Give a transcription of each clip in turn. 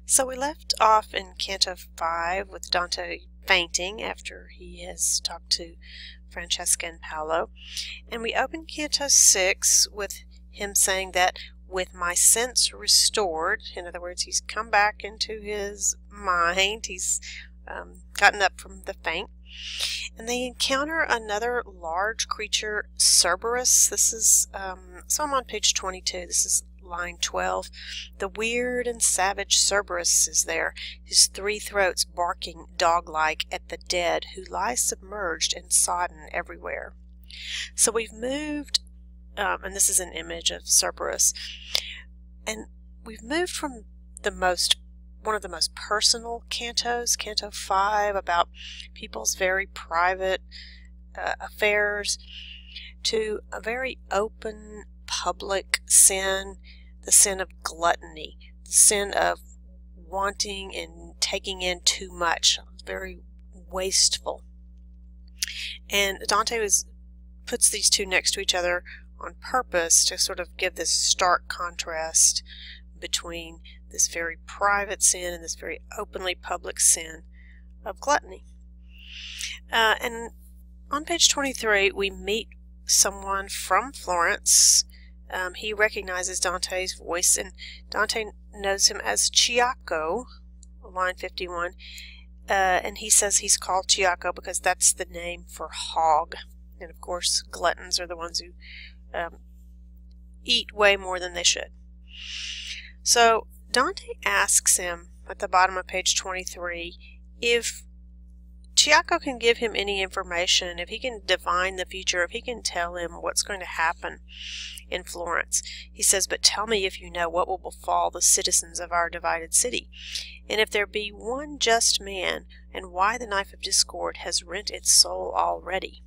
So we left off in Canto 5 with Dante fainting after he has talked to Francesca and Paolo. And we open Canto 6 with him saying that with my sense restored, in other words, he's come back into his mind, he's gotten up from the faint. And they encounter another large creature, Cerberus. This is, so I'm on page 22. This is line 12. The weird and savage Cerberus is there, his three throats barking dog-like at the dead who lie submerged and sodden everywhere. So we've moved, and this is an image of Cerberus, and we've moved from one of the most personal cantos, Canto 5, about people's very private affairs, to a very open, public sin, the sin of gluttony, the sin of wanting and taking in too much, very wasteful. And Dante puts these two next to each other on purpose to sort of give this stark contrast between this very private sin and this very openly public sin of gluttony. And on page 23 we meet someone from Florence. He recognizes Dante's voice, and Dante knows him as Ciacco, line 51, and he says he's called Ciacco because that's the name for hog. And of course gluttons are the ones who eat way more than they should. So Dante asks him at the bottom of page 23 if Ciacco can give him any information, if he can divine the future, if he can tell him what's going to happen in Florence. He says, "But tell me if you know what will befall the citizens of our divided city, and if there be one just man, and why the knife of discord has rent its soul already."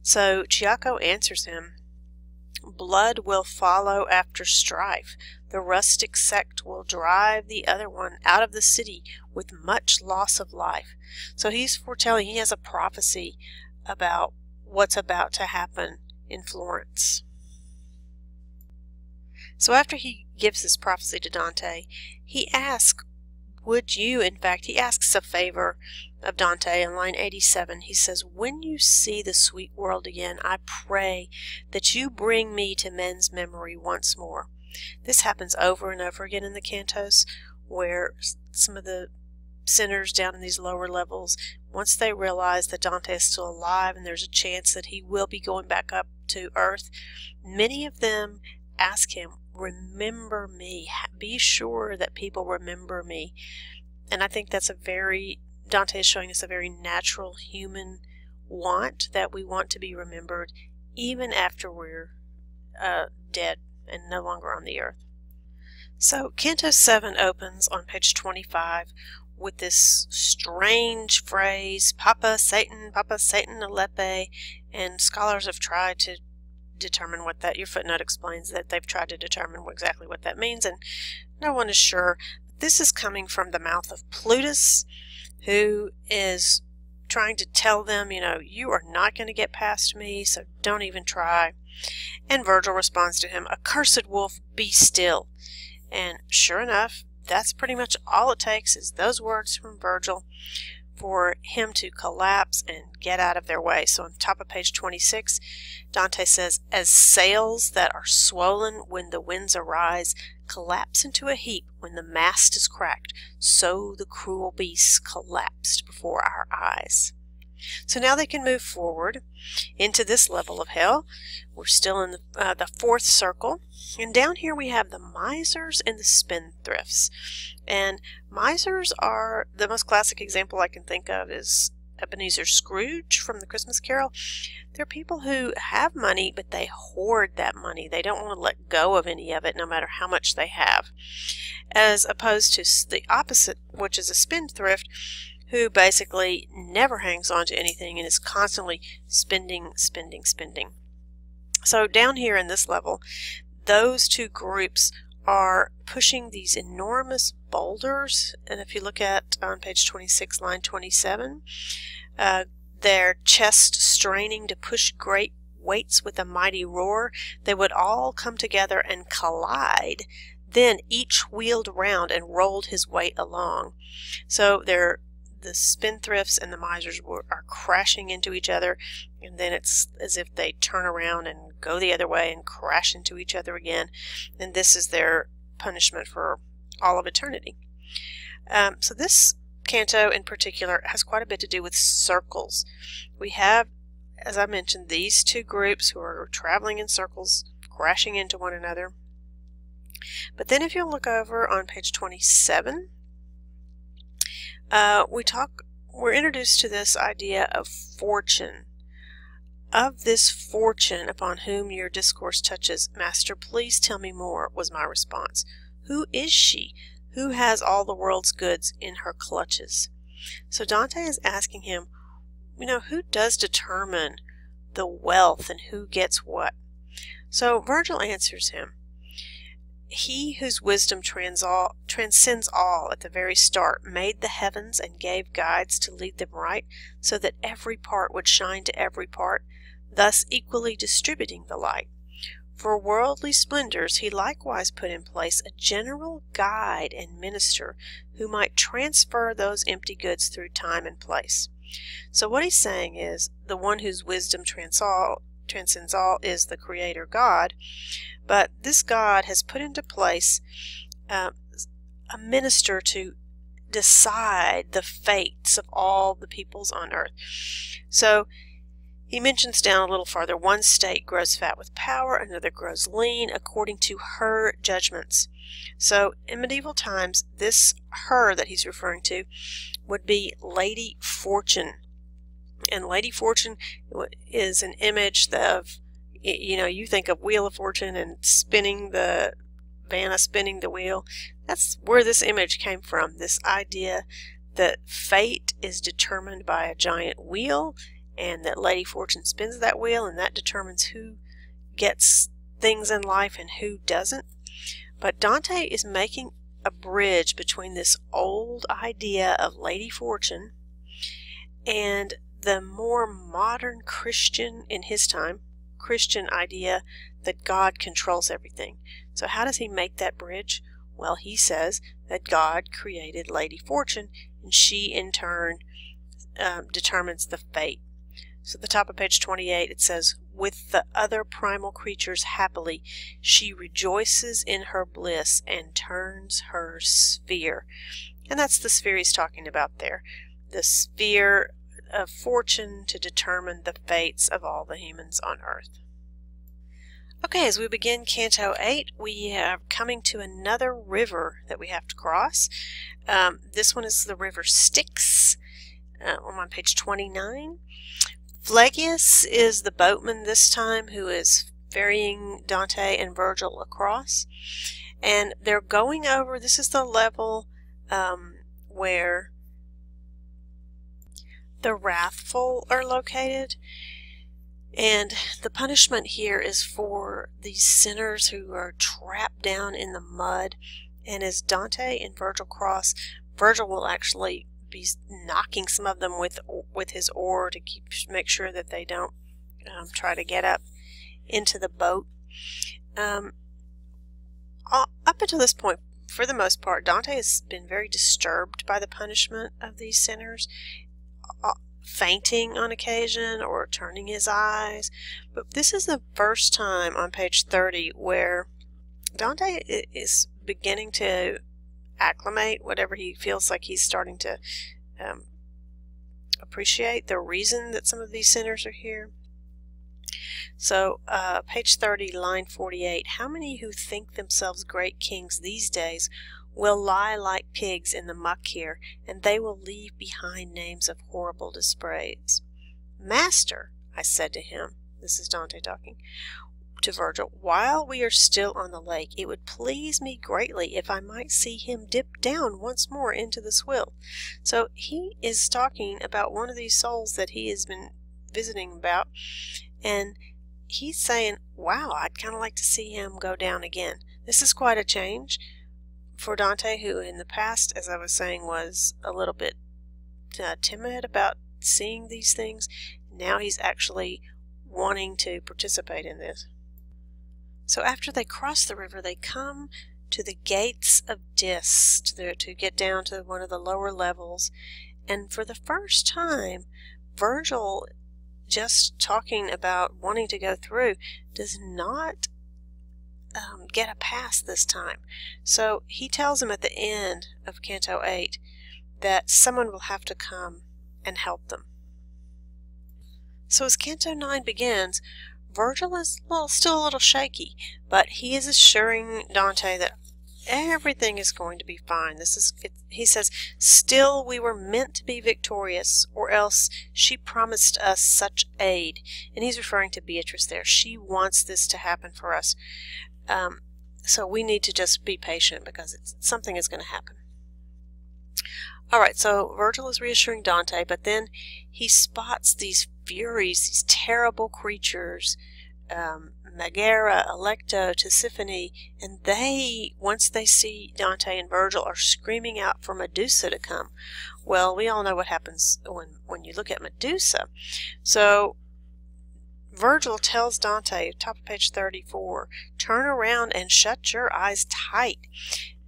So Ciacco answers him, "Blood will follow after strife. The rustic sect will drive the other one out of the city with much loss of life." So he's foretelling, he has a prophecy about what's about to happen in Florence. So after he gives this prophecy to Dante, he asks, he asks a favor of Dante in line 87. He says, "When you see the sweet world again, I pray that you bring me to men's memory once more." This happens over and over again in the cantos, where some of the sinners down in these lower levels, once they realize that Dante is still alive and there's a chance that he will be going back up to earth, many of them ask him, "Remember me, be sure that people remember me." And I think that's Dante is showing us a very natural human want, that we want to be remembered even after we're dead and no longer on the earth. So Canto 7 opens on page 25 with this strange phrase, Papa Satan Alepe, and scholars have tried to determine what that, your footnote explains that they've tried to determine exactly what that means, and no one is sure. This is coming from the mouth of Plutus, who is trying to tell them, you are not going to get past me, so don't even try. And Virgil responds to him, "Accursed wolf, be still." And sure enough, that's pretty much all it takes, is those words from Virgil for him to collapse and get out of their way. So on top of page 26, Dante says, "As sails that are swollen when the winds arise collapse into a heap when the mast is cracked, so the cruel beasts collapsed before our eyes." So now they can move forward into this level of hell. We're still in the fourth circle, and down here we have the misers and the spendthrifts. And misers are, the most classic example I can think of is Ebenezer Scrooge from the Christmas Carol. They're people who have money, but they hoard that money. They don't want to let go of any of it, no matter how much they have. As opposed to the opposite, which is a spendthrift, who basically never hangs on to anything and is constantly spending. So down here in this level, those two groups are pushing these enormous boulders, and if you look at on page 26, line 27, their chest straining to push great weights with a mighty roar, they would all come together and collide Then each wheeled around and rolled his weight along. So the spendthrifts and the misers are crashing into each other, and then it's as if they turn around and go the other way and crash into each other again, and this is their punishment for all of eternity. So this canto in particular has quite a bit to do with circles. We have, as I mentioned, these two groups who are traveling in circles, crashing into one another. But then if you look over on page 27, we're introduced to this idea of fortune. Of this fortune upon whom your discourse touches, Master, please tell me more, was my response. Who is she? Who has all the world's goods in her clutches? So Dante is asking him, who does determine the wealth and who gets what? So Virgil answers him, he whose wisdom transcends all at the very start made the heavens and gave guides to lead them right, so that every part would shine to every part, thus equally distributing the light. For worldly splendors he likewise put in place a general guide and minister who might transfer those empty goods through time and place. So what he's saying is the one whose wisdom transcends all is the Creator God, but this God has put into place a minister to decide the fates of all the peoples on earth. So he mentions down a little farther, one state grows fat with power, another grows lean according to her judgments. So in medieval times, this her that he's referring to would be Lady Fortune. And Lady Fortune is an image of, you think of Wheel of Fortune and spinning the Vanna spinning the wheel. That's where this image came from, this idea that fate is determined by a giant wheel, and that Lady Fortune spins that wheel, and that determines who gets things in life and who doesn't. But Dante is making a bridge between this old idea of Lady Fortune and the more modern Christian, in his time, Christian idea that God controls everything. So how does he make that bridge? Well, he says that God created Lady Fortune, and she in turn determines the fate. So at the top of page 28 it says, with the other primal creatures happily, she rejoices in her bliss and turns her sphere. And that's the sphere he's talking about there. The sphere of fortune to determine the fates of all the humans on earth. Okay, as we begin Canto 8, we are coming to another river that we have to cross. This one is the river Styx. I'm on page 29. Phlegyas is the boatman this time who is ferrying Dante and Virgil across. And they're going over, this is the level where the wrathful are located. And the punishment here is for these sinners who are trapped down in the mud. And as Dante and Virgil cross, Virgil will actually be knocking some of them with his oar to make sure that they don't try to get up into the boat. Up until this point, for the most part, Dante has been very disturbed by the punishment of these sinners, fainting on occasion or turning his eyes. But this is the first time on page 30 where Dante is beginning to acclimate, whatever he feels like he's starting to appreciate the reason that some of these sinners are here. So page 30, line 48, how many who think themselves great kings these days will lie like pigs in the muck here, and they will leave behind names of horrible dispraise. Master, I said to him, this is Dante talking to Virgil, while we are still on the lake, it would please me greatly if I might see him dip down once more into the swill. So he is talking about one of these souls that he has been visiting about, and he's saying, wow, I'd kind of like to see him go down again. This is quite a change for Dante, who in the past, as I was saying, was a little bit timid about seeing these things. Now he's actually wanting to participate in this. So after they cross the river, they come to the gates of Dis, to get down to one of the lower levels. And for the first time, Virgil, just talking about wanting to go through, does not get a pass this time. So he tells him at the end of Canto 8 that someone will have to come and help them. So as Canto 9 begins, Virgil is still a little shaky, but he is assuring Dante that everything is going to be fine. He says, still we were meant to be victorious, or else she promised us such aid. And he's referring to Beatrice there. She wants this to happen for us. So we need to just be patient because something is going to happen. Alright, so Virgil is reassuring Dante, but then he spots these Furies, these terrible creatures, Megara, Alecto, Tisiphone, and once they see Dante and Virgil, are screaming out for Medusa to come. Well, we all know what happens when you look at Medusa. So Virgil tells Dante, top of page 34, turn around and shut your eyes tight.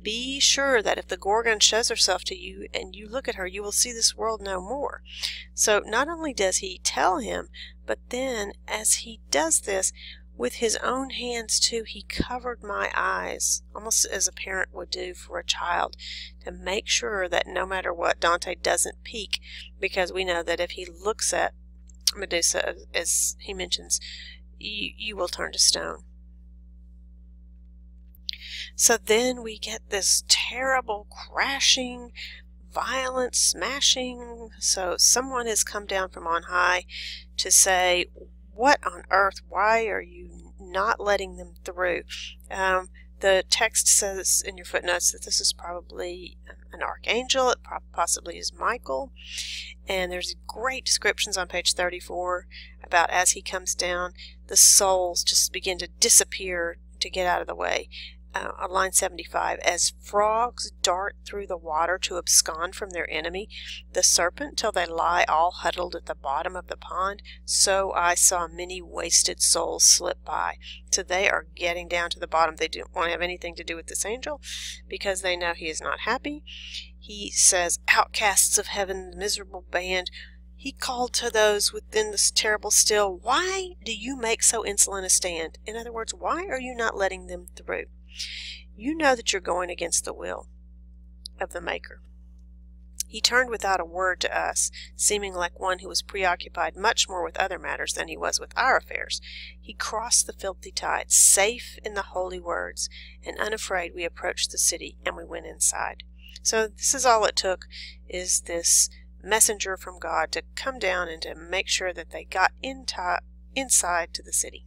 Be sure that if the Gorgon shows herself to you and you look at her, you will see this world no more. So not only does he tell him, but then as he does this, with his own hands too, he covered my eyes, almost as a parent would do for a child, to make sure that no matter what, Dante doesn't peek, because we know that if he looks at Medusa, as he mentions, you will turn to stone. So then we get this terrible crashing, violent smashing. So someone has come down from on high to say, what on earth, why are you not letting them through? The text says in your footnotes that this is probably an archangel. It possibly is Michael. And there's great descriptions on page 34 about as he comes down, the souls just begin to disappear to get out of the way. On line 75, as frogs dart through the water to abscond from their enemy, the serpent till they lie all huddled at the bottom of the pond, so I saw many wasted souls slip by. So they are getting down to the bottom. They don't want to have anything to do with this angel because they know he is not happy. He says, outcasts of heaven, the miserable band. He called to those within this terrible still, why do you make so insolent a stand? In other words, why are you not letting them through? You know that you're going against the will of the Maker. He turned without a word to us, seeming like one who was preoccupied much more with other matters than he was with our affairs. He crossed the filthy tide, safe in the holy words, and unafraid we approached the city, and we went inside. So this is all it took, is this messenger from God to come down and to make sure that they got inside to the city.